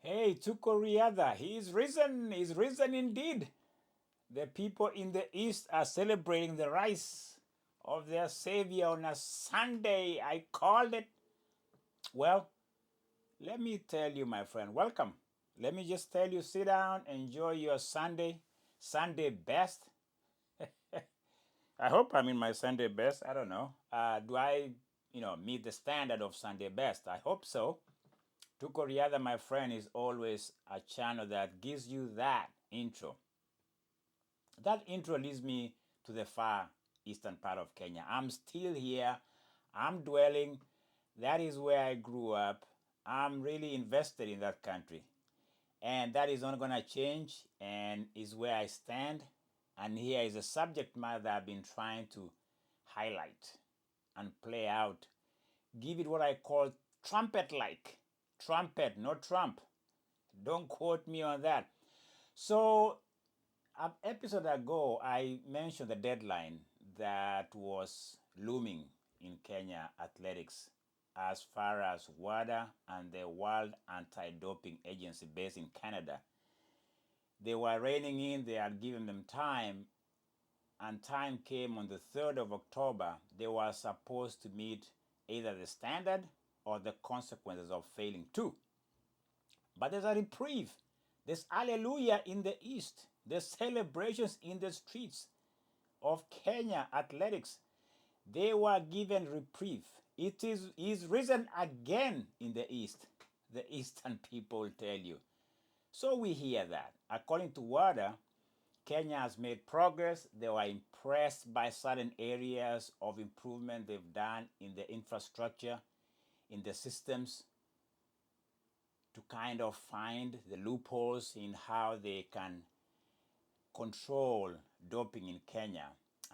Hey, Tuko he's risen indeed. The people in the East are celebrating the rise of their Savior on a Sunday. I called it. Well, let me tell you, my friend, welcome. Let me just tell you, sit down, enjoy your Sunday best. I hope I'm in my Sunday best. I don't know. Do I, meet the standard of Sunday best? I hope so. Tuko my friend, is always a channel that gives you that intro. That intro leads me to the far eastern part of Kenya. I'm still here. I'm dwelling. That is where I grew up. I'm really invested in that country. And that is not going to change and is where I stand. And here is a subject matter that I've been trying to highlight and play out. Give it what I call trumpet like. Trumpet, not Trump. Don't quote me on that. So, an episode ago, I mentioned the deadline that was looming in Kenya athletics as far as WADA and the World Anti-Doping Agency based in Canada. They were reining in, they had given them time, and time came on the 3rd of October. They were supposed to meet either the standard or the consequences of failing to. But there's a reprieve. There's hallelujah in the East. There's celebrations in the streets of Kenya athletics. They were given reprieve. Is risen again in the East. The Eastern people tell you. So we hear that. According to WADA, Kenya has made progress. They were impressed by certain areas of improvement they've done in the infrastructure, in the systems, to kind of find the loopholes in how they can control doping in Kenya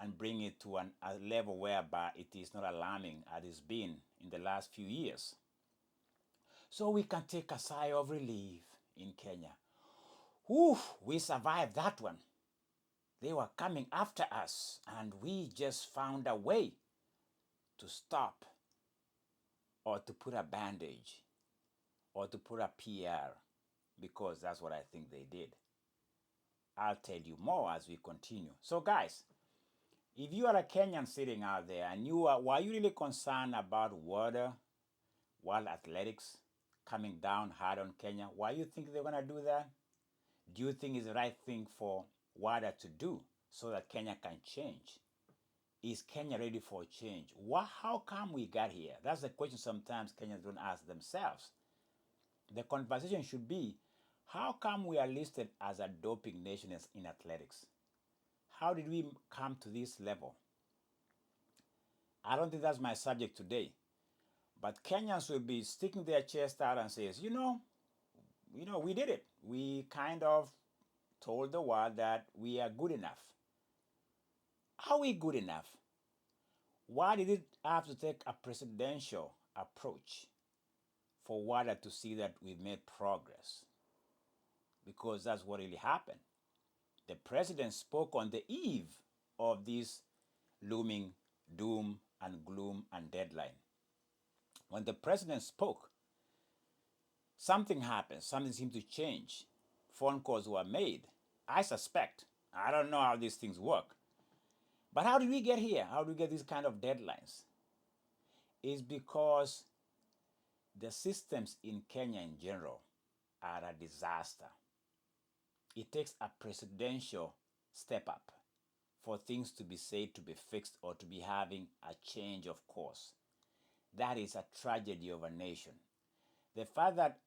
and bring it to a level whereby it is not alarming as it's been in the last few years. So we can take a sigh of relief in Kenya. Whew, we survived that one. They were coming after us, and we just found a way to stop or to put a bandage or to put a PR, because that's what I think they did. I'll tell you more as we continue. So, guys, if you are a Kenyan sitting out there and were you really concerned about WADA, World Athletics, coming down hard on Kenya? Why you think they're gonna do that? Do you think it's the right thing for WADA to do so that Kenya can change? Is Kenya ready for change? How come we got here? That's the question sometimes Kenyans don't ask themselves. The conversation should be, how come we are listed as a doping nation in athletics? How did we come to this level? I don't think that's my subject today. But Kenyans will be sticking their chest out and says, we did it. We kind of told the world that we are good enough. Are we good enough? Why did it have to take a presidential approach for WADA to see that we've made progress? Because that's what really happened. The president spoke on the eve of this looming doom and gloom and deadline. When the president spoke, something happened, something seemed to change. Phone calls were made. I suspect, I don't know how these things work, but how did we get here? How do we get these kind of deadlines? It's because the systems in Kenya in general are a disaster. It takes a presidential step up for things to be said to be fixed or to be having a change of course. That is a tragedy of a nation. The fact that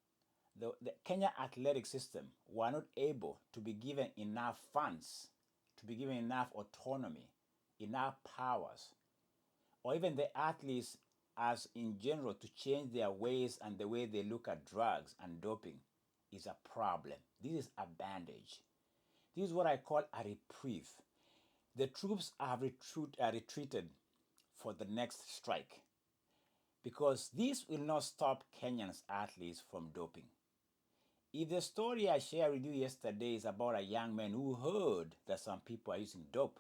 the Kenya athletic system were not able to be given enough funds, to be given enough autonomy, enough powers, or even the athletes as in general to change their ways and the way they look at drugs and doping is a problem. This is a bandage. This is what I call a reprieve. The troops have retreated for the next strike because this will not stop Kenyan athletes from doping. If the story I shared with you yesterday is about a young man who heard that some people are using dope,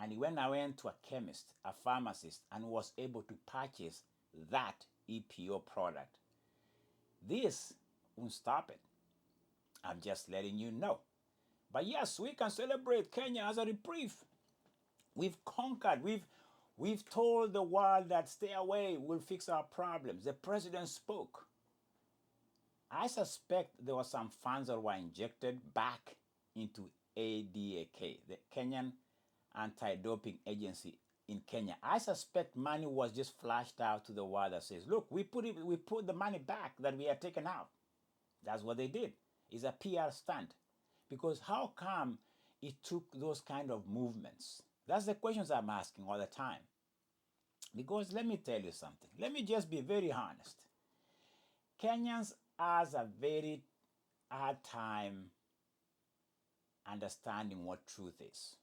and he went to a chemist, a pharmacist, and was able to purchase that EPO product, this won't stop it. I'm just letting you know. But yes, we can celebrate Kenya as a reprieve. We've conquered. We've told the world that stay away, we'll fix our problems. The president spoke. I suspect there were some funds that were injected back into ADAK, the Kenyan Anti-Doping Agency in Kenya. I suspect money was just flashed out to the world that says, look, we put the money back that we had taken out. That's what they did. It's a PR stunt. Because how come it took those kind of movements? That's the questions I'm asking all the time. Because let me tell you something. Let me just be very honest. Kenyans has a very hard time understanding what truth is.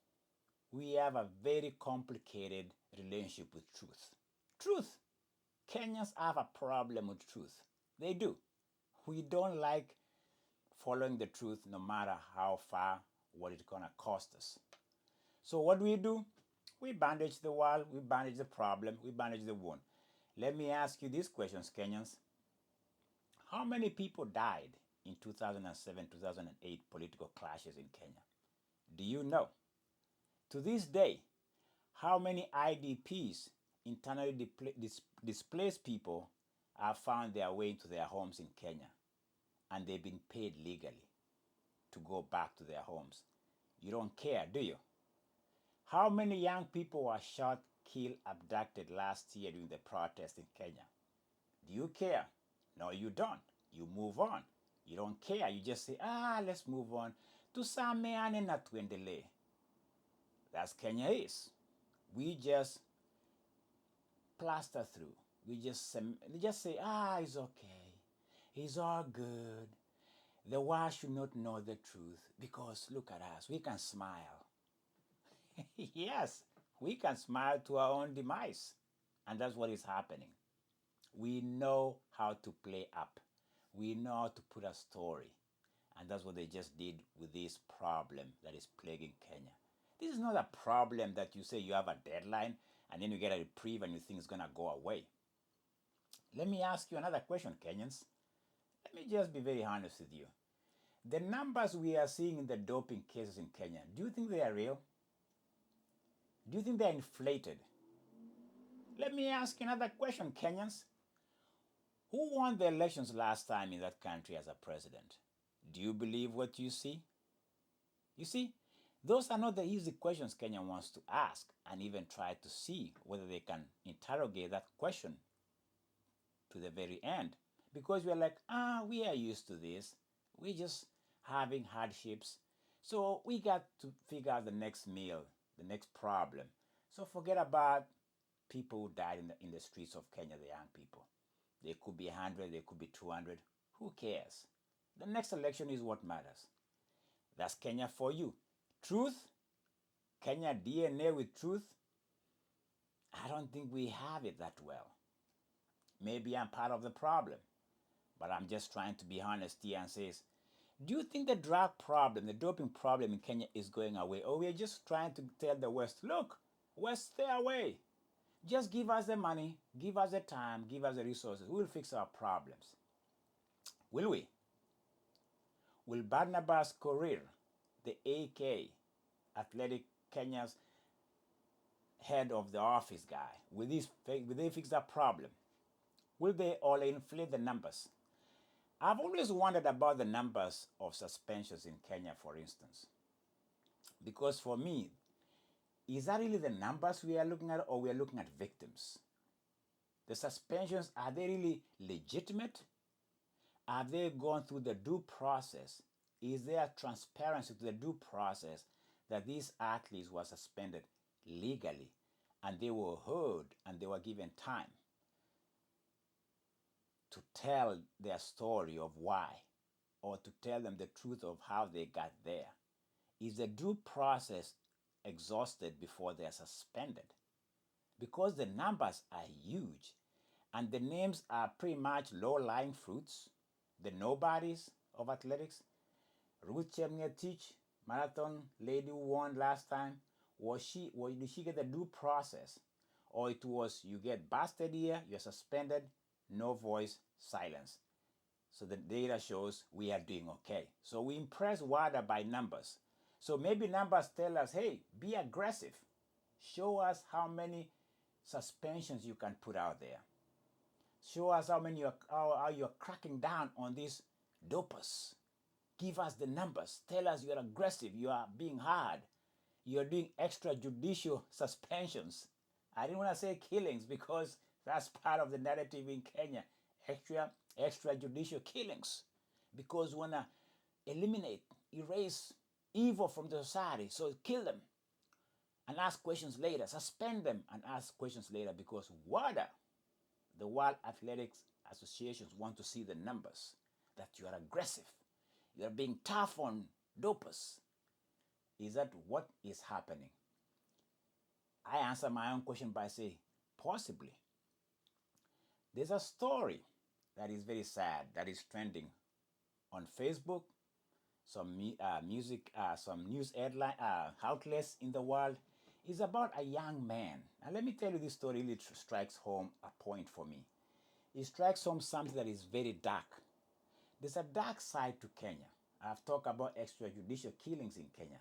We have a very complicated relationship with truth. Truth. Kenyans have a problem with truth. They do. We don't like following the truth no matter how far, what it's going to cost us. So what do? We bandage the wall, we bandage the problem, we bandage the wound. Let me ask you these questions, Kenyans. How many people died in 2007, 2008 political clashes in Kenya? Do you know? To this day, how many IDPs, internally displaced people, have found their way into their homes in Kenya and they've been paid legally to go back to their homes? You don't care, do you? How many young people were shot, killed, abducted last year during the protest in Kenya? Do you care? No, you don't. You move on. You don't care. You just say, let's move on. Tusameane na tuendelee. That's Kenya is. We just plaster through. We just say, it's okay. It's all good. The world should not know the truth because look at us. We can smile. Yes, we can smile to our own demise. And that's what is happening. We know how to play up. We know how to put a story. And that's what they just did with this problem that is plaguing Kenya. This is not a problem that you say you have a deadline and then you get a reprieve and you think it's going to go away. Let me ask you another question, Kenyans. Let me just be very honest with you. The numbers we are seeing in the doping cases in Kenya, do you think they are real? Do you think they're inflated? Let me ask you another question, Kenyans. Who won the elections last time in that country as a president? Do you believe what you see? You see, those are not the easy questions Kenya wants to ask and even try to see whether they can interrogate that question to the very end. Because we're like, we are used to this. We're just having hardships. So we got to figure out the next meal, the next problem. So forget about people who died in the streets of Kenya, the young people. They could be 100, they could be 200. Who cares? The next election is what matters. That's Kenya for you. Truth? Kenya DNA with truth? I don't think we have it that well. Maybe I'm part of the problem. But I'm just trying to be honest here and say, do you think the drug problem, the doping problem in Kenya is going away? Or we're just trying to tell the West, look, West, stay away. Just give us the money, give us the time, give us the resources. We'll fix our problems. Will we? Will Barnabas Korir, the AK, Athletic Kenya's head of the office guy, will they fix that problem? Will they all inflate the numbers? I've always wondered about the numbers of suspensions in Kenya, for instance. Because for me, is that really the numbers we are looking at, or we are looking at victims? The suspensions, are they really legitimate? Have they gone through the due process? Is there transparency to the due process that these athletes were suspended legally and they were heard and they were given time to tell their story of why, or to tell them the truth of how they got there? Is the due process exhausted before they are suspended? Because the numbers are huge and the names are pretty much low-lying fruits, the nobodies of athletics. Ruth Chemngetich, marathon lady who won last time, did she get the due process? Or it was, you get busted here, you're suspended, no voice, silence. So the data shows we are doing okay. So we impress WADA by numbers. So maybe numbers tell us, hey, be aggressive. Show us how many suspensions you can put out there. Show us how you're cracking down on these dopers. Give us the numbers. Tell us you're aggressive. You are being hard. You're doing extrajudicial suspensions. I didn't want to say killings because that's part of the narrative in Kenya. Extrajudicial killings. Because we want to eliminate, erase evil from the society. So kill them and ask questions later. Suspend them and ask questions later because WADA, the World Athletics Associations, want to see the numbers, that you are aggressive. You're being tough on dopers. Is that what is happening? I answer my own question by saying, possibly. There's a story that is very sad that is trending on Facebook, some some news headline outlets in the world. Is about a young man. And let me tell you, this story really strikes home a point for me. It strikes home something that is very dark. There's a dark side to Kenya. I've talked about extrajudicial killings in Kenya.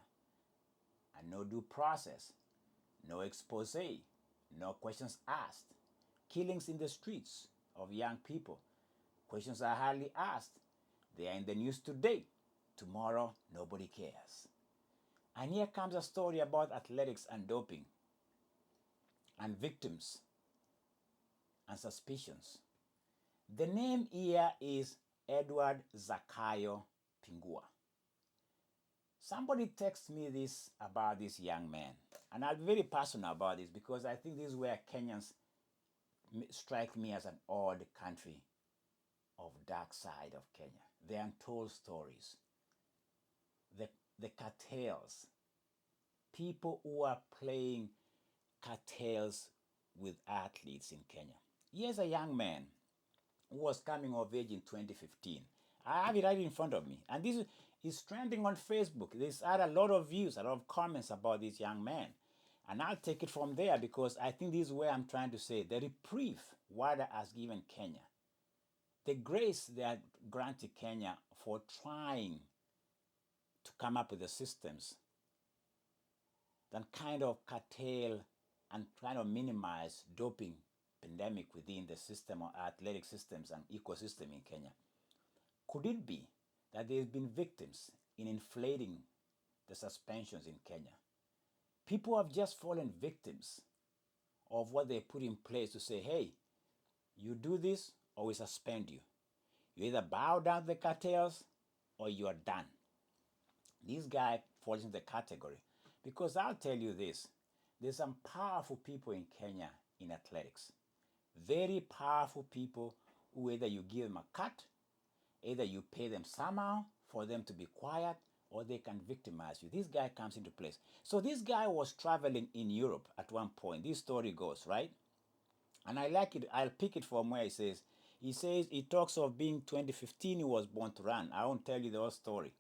And no due process, no expose, no questions asked. Killings in the streets of young people. Questions are hardly asked. They are in the news today. Tomorrow, nobody cares. And here comes a story about athletics and doping, and victims and suspicions. The name here is Edward Zakayo Pingua. Somebody texted me this about this young man, and I'll be very personal about this because I think this is where Kenyans strike me as an odd country of dark side of Kenya. The untold stories, the cartels, people who are playing cartels with athletes in Kenya. Here's a young man who was coming of age in 2015. I have it right in front of me. And this is trending on Facebook. There's had a lot of views, a lot of comments about this young man. And I'll take it from there because I think this is where I'm trying to say the reprieve WADA has given Kenya, the grace they have granted Kenya for trying to come up with the systems that kind of curtail and kind of minimize doping pandemic within the system or athletic systems and ecosystem in Kenya. Could it be that there's been victims in inflating the suspensions in Kenya? People have just fallen victims of what they put in place to say, hey, you do this or we suspend you. You either bow down to the cartels or you are done. This guy falls in the category because I'll tell you this, there's some powerful people in Kenya in athletics. Very powerful people who either you give them a cut, either you pay them somehow for them to be quiet, or they can victimize you. This guy comes into place. So this guy was traveling in Europe at one point. This story goes, right? And I like it. I'll pick it from where he says, he talks of being 2015, he was born to run. I won't tell you the whole story,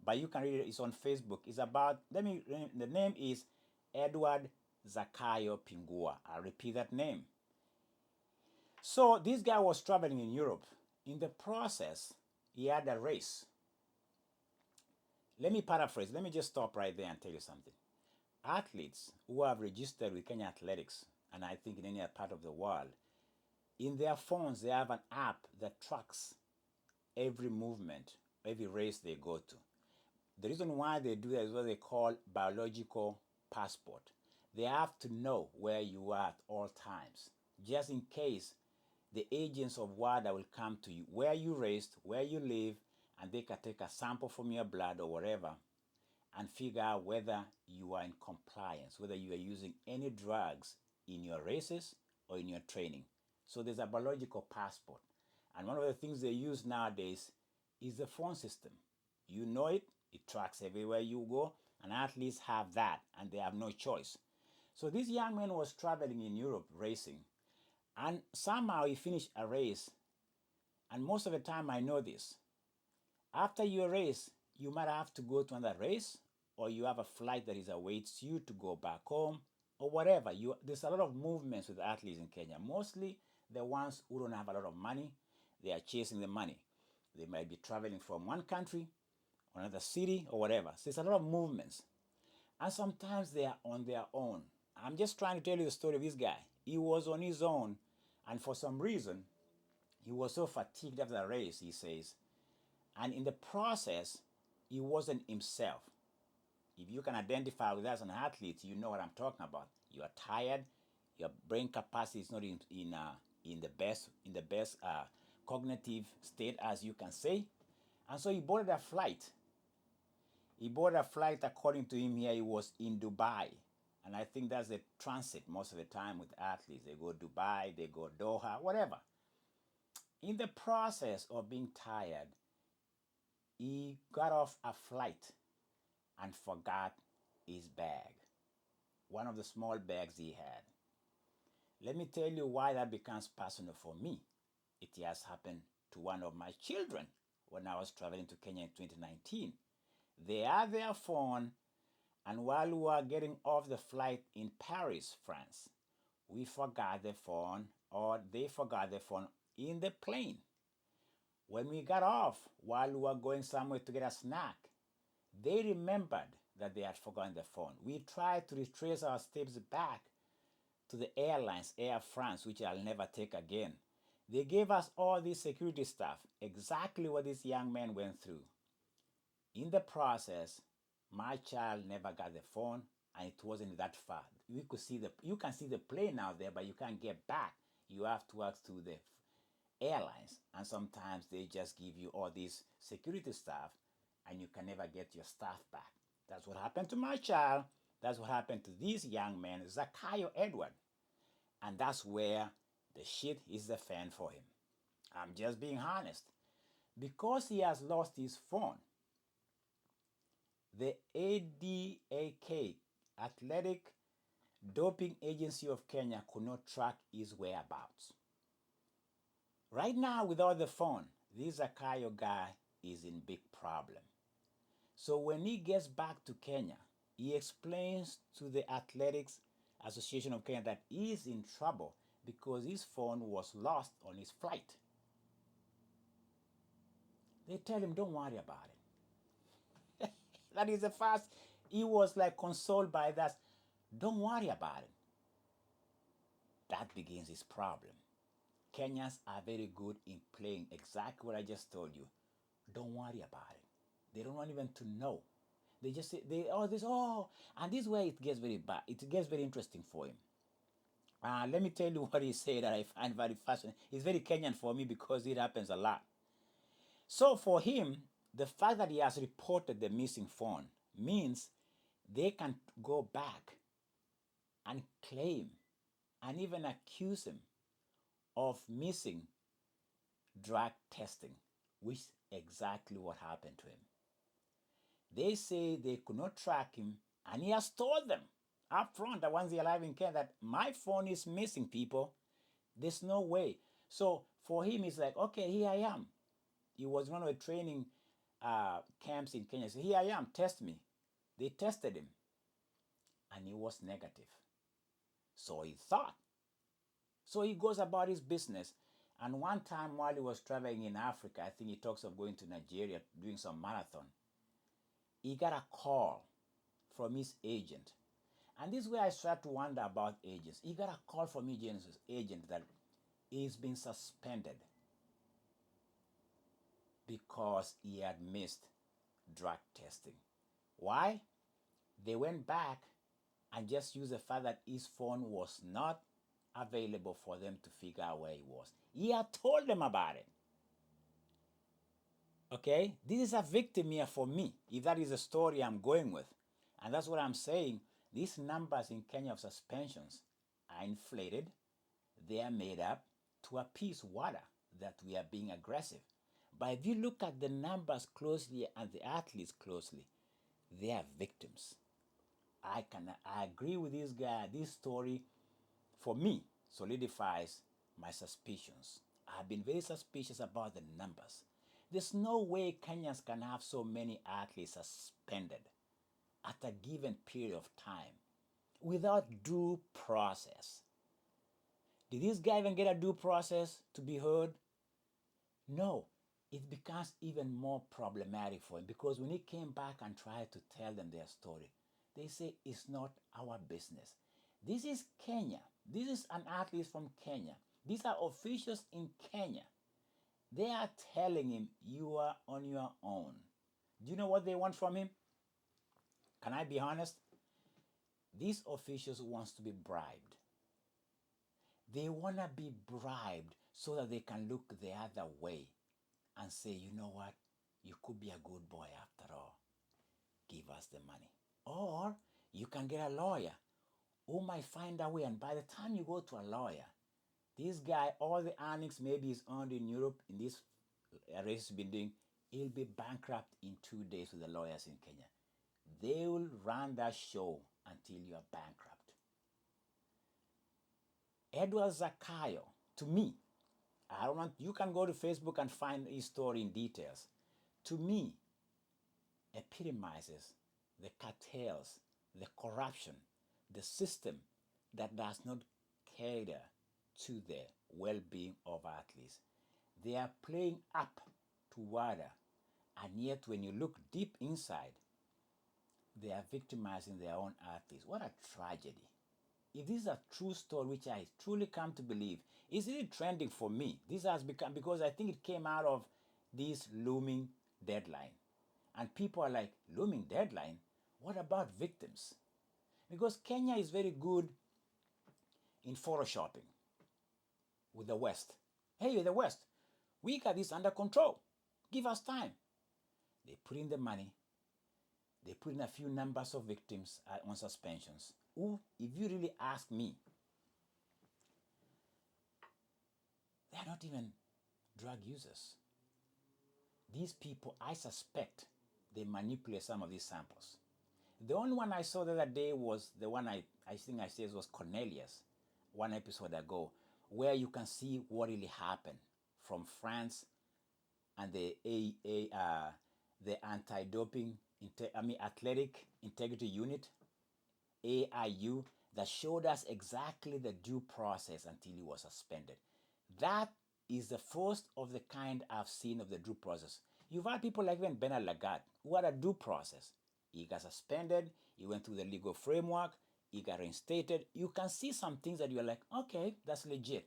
but you can read it. It's on Facebook. It's about, the name is Edward Zakayo Pingua. I'll repeat that name. So this guy was traveling in Europe. In the process, he had a race. Let me paraphrase. Let me just stop right there and tell you something. Athletes who have registered with Kenya Athletics, and I think in any other part of the world, in their phones, they have an app that tracks every movement, every race they go to. The reason why they do that is what they call biological passport. They have to know where you are at all times, just in case the agents of WADA will come to you, where you raced, where you live, and they can take a sample from your blood or whatever and figure out whether you are in compliance, whether you are using any drugs in your races or in your training. So there's a biological passport. And one of the things they use nowadays is the phone system. You know it, it tracks everywhere you go, and athletes have that, and they have no choice. So this young man was traveling in Europe racing, and somehow he finished a race. And most of the time I know this. After your race, you might have to go to another race, or you have a flight that is awaits you to go back home, or whatever. There's a lot of movements with athletes in Kenya. Mostly the ones who don't have a lot of money, they are chasing the money. They might be traveling from one country or another city or whatever. So there's a lot of movements. And sometimes they are on their own. I'm just trying to tell you the story of this guy. He was on his own, and for some reason, he was so fatigued after the race, he says. And in the process, he wasn't himself. If you can identify with that as an athlete, you know what I'm talking about. You are tired. Your brain capacity is not in the best cognitive state, as you can say. And so he boarded a flight. He boarded a flight, according to him here, he was in Dubai. And I think that's the transit most of the time with athletes. They go Dubai, they go Doha, whatever. In the process of being tired, he got off a flight and forgot his bag, one of the small bags he had. Let me tell you why that becomes personal for me. It has happened to one of my children when I was traveling to Kenya in 2019. They had their phone, and while we were getting off the flight in Paris, France, we forgot the phone, or they forgot the phone in the plane. When we got off, while we were going somewhere to get a snack, they remembered that they had forgotten the phone. We tried to retrace our steps back to the airlines, Air France, which I'll never take again. They gave us all this security stuff, exactly what this young man went through. In the process, my child never got the phone, and it wasn't that far. You can see the plane out there, but you can't get back. You have to ask through the airlines, and sometimes they just give you all this security stuff, and you can never get your stuff back. That's what happened to my child. That's what happened to this young man, Zakayo Edward. And that's where the shit is the fan for him. I'm just being honest. Because he has lost his phone, the ADAK, Athletic Doping Agency of Kenya, could not track his whereabouts. Right now, without the phone, this Zakayo guy is in big problem. So when he gets back to Kenya, he explains to the Athletics Association of Kenya that he is in trouble because his phone was lost on his flight. They tell him, don't worry about it. That is the first. He was like consoled by that. Don't worry about it. That begins his problem. Kenyans are very good in playing exactly what I just told you. Don't worry about it. They don't want even to know. They just say, and this is where it gets very bad. It gets very interesting for him. Let me tell you what he said that I find very fascinating. It's very Kenyan for me because it happens a lot. So for him, the fact that he has reported the missing phone means they can go back and claim and even accuse him of missing drug testing, which is exactly what happened to him. They say they could not track him, and he has told them up front that once they arrive in Kenya that my phone is missing, people. There's no way. So for him, it's like, okay, here I am. He was one of the training camps in Kenya. So here I am, test me. They tested him, and he was negative. So he thought. So he goes about his business. And one time while he was traveling in Africa, I think he talks of going to Nigeria, doing some marathon, he got a call from his agent. And this is where I start to wonder about agents. He got a call from his agent that he's been suspended because he had missed drug testing. Why? They went back and just used the fact that his phone was not available for them to figure out where he was. He had told them about it. Okay? This is a victim here for me, if that is the story I'm going with. And that's what I'm saying. These numbers in Kenya of suspensions are inflated. They are made up to appease WADA, that we are being aggressive. But if you look at the numbers closely and the athletes closely, they are victims. I agree with this guy. This story, for me, solidifies my suspicions. I've been very suspicious about the numbers. There's no way Kenyans can have so many athletes suspended at a given period of time without due process. Did this guy even get a due process to be heard? No. it becomes even more problematic for him because when he came back and tried to tell them their story, they say it's not our business. This is Kenya. This is an athlete from Kenya. These are officials in Kenya. They are telling him, you are on your own. Do you know what they want from him? Can I be honest? These officials want to be bribed. They want to be bribed so that they can look the other way and say, you know what? You could be a good boy after all. Give us the money. Or you can get a lawyer who might find a way. And by the time you go to a lawyer, this guy, all the earnings maybe he's earned in Europe in this race he's been doing, he'll be bankrupt in 2 days with the lawyers in Kenya. They will run that show until you are bankrupt. Edward Zakayo, to me, I don't want, you can go to Facebook and find his story in details. To me, epitomizes the cartels, the corruption, the system that does not cater to the well-being of athletes. They are playing up to WADA, and yet when you look deep inside, they are victimizing their own athletes. What a tragedy. If this is a true story, which I truly come to believe, is it trending for me? This has become, because I think it came out of this looming deadline. And people are like, looming deadline? What about victims? Because Kenya is very good in photoshopping with the West. Hey, the West, we got this under control. Give us time. They put in the money. They put in a few numbers of victims on suspensions. Who, if you really ask me, they are not even drug users. These people, I suspect, they manipulate some of these samples. The only one I saw the other day was the one I think I said was Cornelius, one episode ago, where you can see what really happened from France and the anti-doping, athletic integrity unit, AIU, that showed us exactly the due process until he was suspended. That is the first of the kind I've seen of the due process. You've had people like even Bernard Lagat who had a due process. He got suspended, he went through the legal framework, he got reinstated. You can see some things that you're like, okay, that's legit.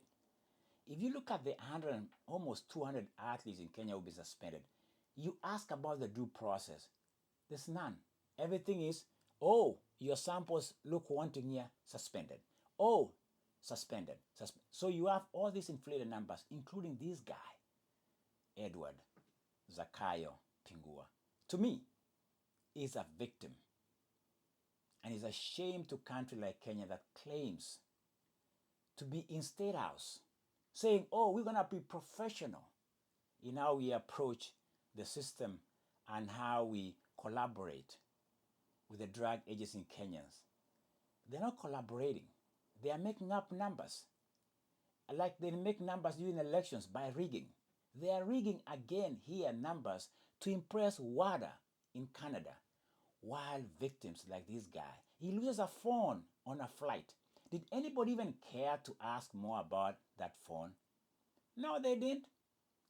If you look at the 100, almost 200 athletes in Kenya who will be suspended, you ask about the due process, there's none. Everything is, oh, your samples look wanting here, suspended. Oh, suspended. So you have all these inflated numbers, including this guy, Edward Zakayo Pingua. To me, is a victim. And it's a shame to a country like Kenya that claims to be in State House, saying, oh, we're going to be professional in how we approach the system and how we collaborate with the drug agents in Kenyans. They're not collaborating. They are making up numbers. Like they make numbers during elections by rigging. They are rigging again here numbers to impress WADA in Canada. While victims like this guy, he loses a phone on a flight. Did anybody even care to ask more about that phone? No, they didn't.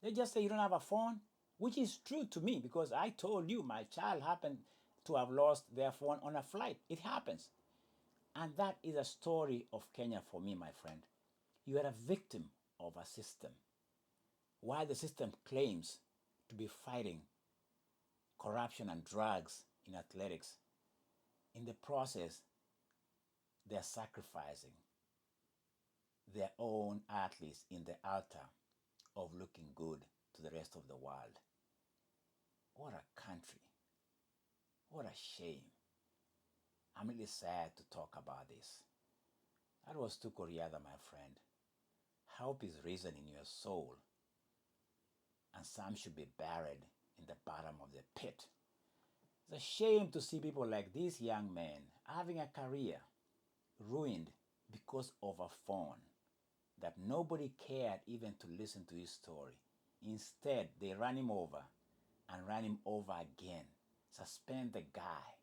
They just say you don't have a phone, which is true to me because I told you my child happened to have lost their phone on a flight. It happens. And that is a story of Kenya for me, my friend. You are a victim of a system. While the system claims to be fighting corruption and drugs in athletics, in the process, they're sacrificing their own athletes in the altar of looking good to the rest of the world. What a country. What a shame. I'm really sad to talk about this. That was Tukoriada, my friend. Hope is risen in your soul, and some should be buried in the bottom of the pit. It's a shame to see people like this young man having a career ruined because of a phone that nobody cared even to listen to his story. Instead, they ran him over and ran him over again, suspend the guy,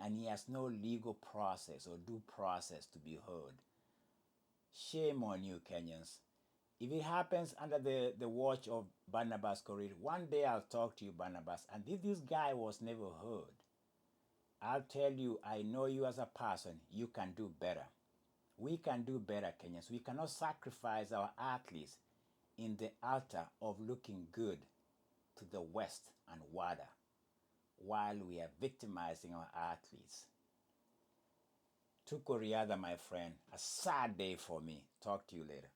and he has no legal process or due process to be heard. Shame on you, Kenyans. If it happens under the watch of Barnabas Korir, one day I'll talk to you, Barnabas. And if this guy was never heard, I'll tell you, I know you as a person, you can do better. We can do better, Kenyans. We cannot sacrifice our athletes in the altar of looking good to the West and WADA while we are victimizing our athletes. Tuko riadha, my friend. A sad day for me. Talk to you later.